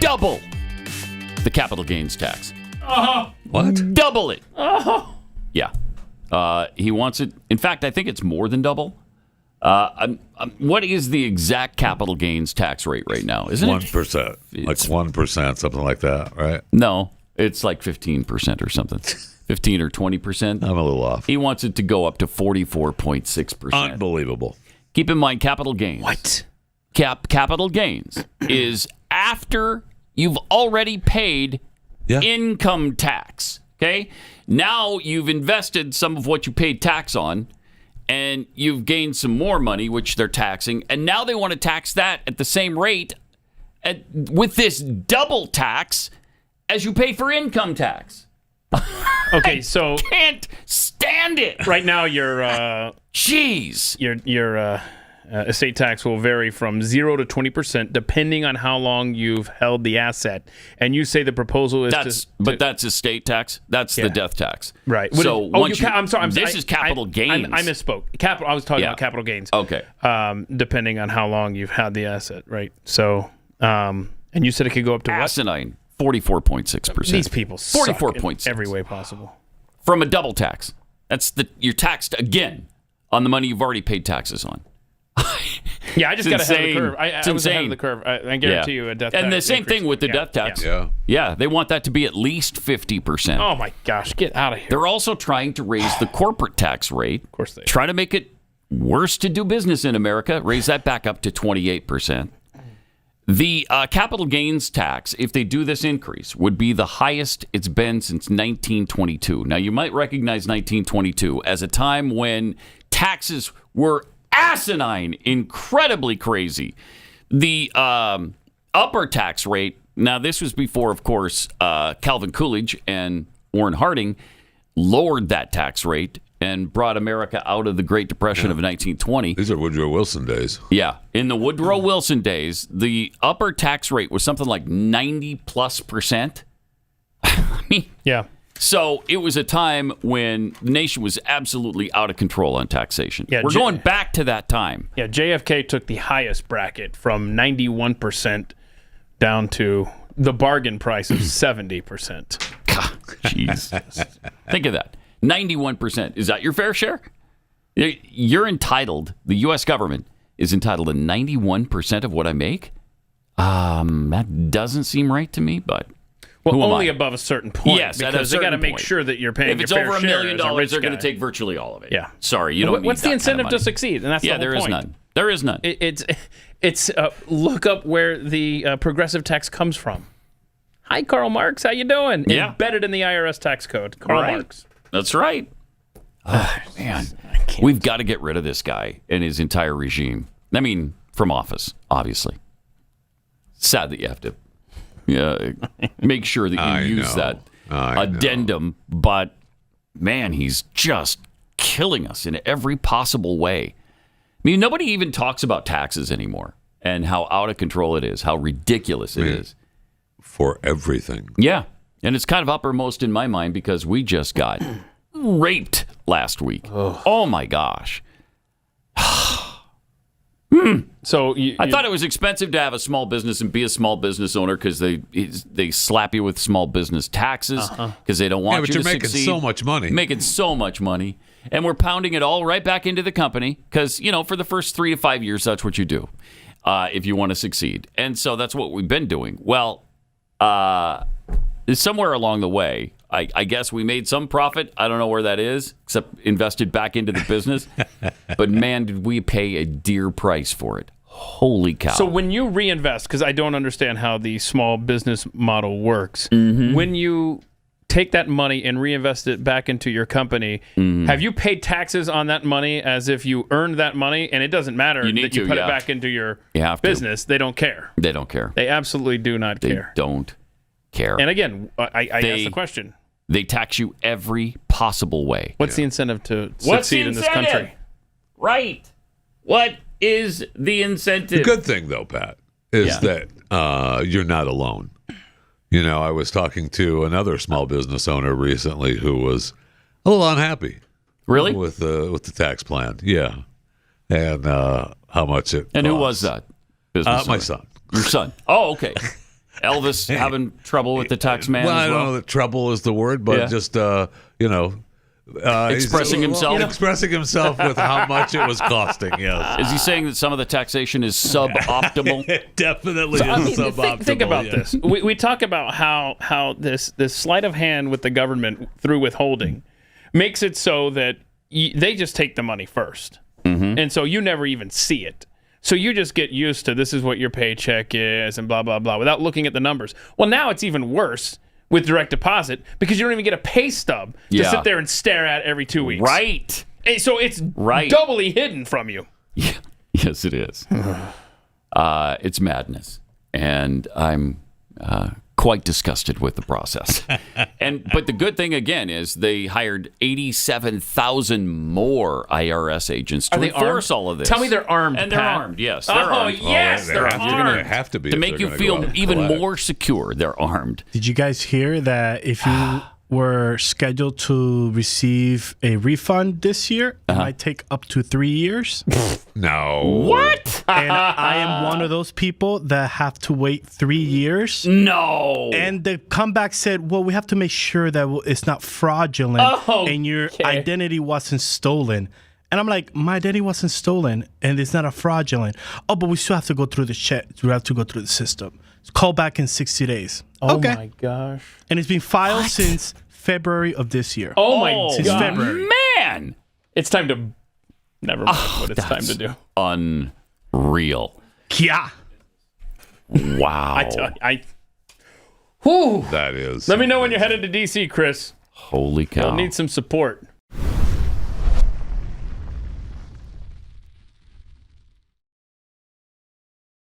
double the capital gains tax. What? Double it. Yeah. He wants it. In fact, I think it's more than double. What is the exact capital gains tax rate right now? Isn't 1%. Like 1%, something like that, right? No, it's like 15% or something. 15 or 20%. I'm a little off. He wants it to go up to 44.6%. Unbelievable. Keep in mind, capital gains. What? Capital gains is after you've already paid income tax. Okay? Now you've invested some of what you paid tax on, and you've gained some more money, which they're taxing, and now they want to tax that at the same rate with this double tax as you pay for income tax. Okay, so Can't stand it. right now your Jeez. your estate tax will vary from 0 to 20% depending on how long you've held the asset. And you say the proposal is But that's estate tax. That's the death tax. Right. So I'm sorry. This is capital gains. I misspoke. I was talking about capital gains. Okay. Depending on how long you've had the asset, right? So, and you said it could go up to what? Asinine. 44.6%. These people suck 44.6 in every way possible. From a double tax. You're taxed again on the money you've already paid taxes on. Yeah, I just got ahead of the curve. It's I was ahead insane. of the curve. I guarantee you a death tax. And the same thing with the death tax. Yeah, they want that to be at least 50%. Oh my gosh, get out of here. They're also trying to raise the corporate tax rate. Of course they are. Try to make it worse to do business in America. Raise that back up to 28%. The capital gains tax, if they do this increase, would be the highest it's been since 1922. Now, you might recognize 1922 as a time when taxes were asinine, incredibly crazy. The upper tax rate, now this was before, of course, Calvin Coolidge and Warren Harding lowered that tax rate and brought America out of the Great Depression of 1920. These are Woodrow Wilson days. Yeah. In the Woodrow Wilson days, the upper tax rate was something like 90+%. I mean, Yeah. so it was a time when the nation was absolutely out of control on taxation. Yeah, We're going back to that time. Yeah, JFK took the highest bracket from 91% down to the bargain price of 70%. God, jeez. Think of that. 91%. Is that your fair share? You're entitled, the U.S. government is entitled to 91% of what I make? That doesn't seem right to me, but Well, only above a certain point. Yes, because they got to make sure that you're paying if it's your fair over $1 share million, as a rich they're going guy. to take virtually all of it. Yeah. Sorry, you don't need What's the that incentive kind of to succeed? And that's the whole there is point. none. There is none. It's look up where the progressive tax comes from. Hi, Karl Marx. How you doing? Yeah. Embedded in the IRS tax code. Karl Right. Marx. That's right. Oh, man. We've got to get rid of this guy and his entire regime. I mean, from office, obviously. Sad that you have to make sure that you use that addendum. But, man, he's just killing us in every possible way. I mean, nobody even talks about taxes anymore and how out of control it is, how ridiculous it is. For everything. Yeah. And it's kind of uppermost in my mind because we just got raped last week. Oh my gosh. So I thought it was expensive to have a small business and be a small business owner because they slap you with small business taxes because they don't want you to making succeed. so much money. Making so much money. And we're pounding it all right back into the company because, for the first 3 to 5 years, that's what you do if you want to succeed. And so that's what we've been doing. Well, somewhere along the way, I guess we made some profit. I don't know where that is, except invested back into the business. But man, did we pay a dear price for it. Holy cow. So when you reinvest, because I don't understand how the small business model works, Mm-hmm. when you take that money and reinvest it back into your company, have you paid taxes on that money as if you earned that money? And it doesn't matter You need that you to, put yeah. it back into your You have to. business. They don't care. They don't care. They absolutely do not They care. don't care. And again, I asked the question. They tax you every possible way. What's the incentive to succeed in this country? Right. What is the incentive? The good thing, though, Pat, is that you're not alone. I was talking to another small business owner recently who was a little unhappy. Really? With the tax plan. Yeah. And how much it And who costs. was that? Business My owner? son. Your son. Oh, okay. Elvis having trouble with the tax man? Well, as I don't know that trouble is the word, but Yeah. just Expressing himself? expressing himself with how much it was costing. Yes, Is he saying that some of the taxation is suboptimal? it definitely So, I is mean, suboptimal. think about yeah. this. We talk about how this sleight of hand with the government through withholding makes it so that they just take the money first, and so you never even see it. So you just get used to this is what your paycheck is and blah blah blah without looking at the numbers. Well, now it's even worse with direct deposit because you don't even get a pay stub to Yeah. sit there and stare at every 2 weeks. Right. And so it's Right. doubly hidden from you. Yeah. Yes, it is. It's madness, and I'm quite disgusted with the process. But the good thing again is they hired 87,000 more IRS agents to Are they enforce armed? all of this. Tell me they're armed, and they're Pat. armed. Yes, they're Oh, armed. yes, They they're have to- armed. They have to be To if make they're you gonna go feel out and even collect. more secure, they're armed. Did you guys hear that if you were scheduled to receive a refund this year, it might take up to 3 years? No. What? And I am one of those people that have to wait 3 years. No. And the comeback said, well, we have to make sure that it's not fraudulent and your Okay. identity wasn't stolen. And I'm like, my identity wasn't stolen and it's not a fraudulent. Oh, but we still have to go through the check. We have to go through the system. Call back in 60 days. Oh okay. my gosh. And it's been filed since February of this year. Oh my Since god. February. Man. It's time to never mind what it's time to do. Unreal. Yeah. Wow. Whew. That is. Let me know when you're headed to DC, Chris. Holy cow. I'll need some support.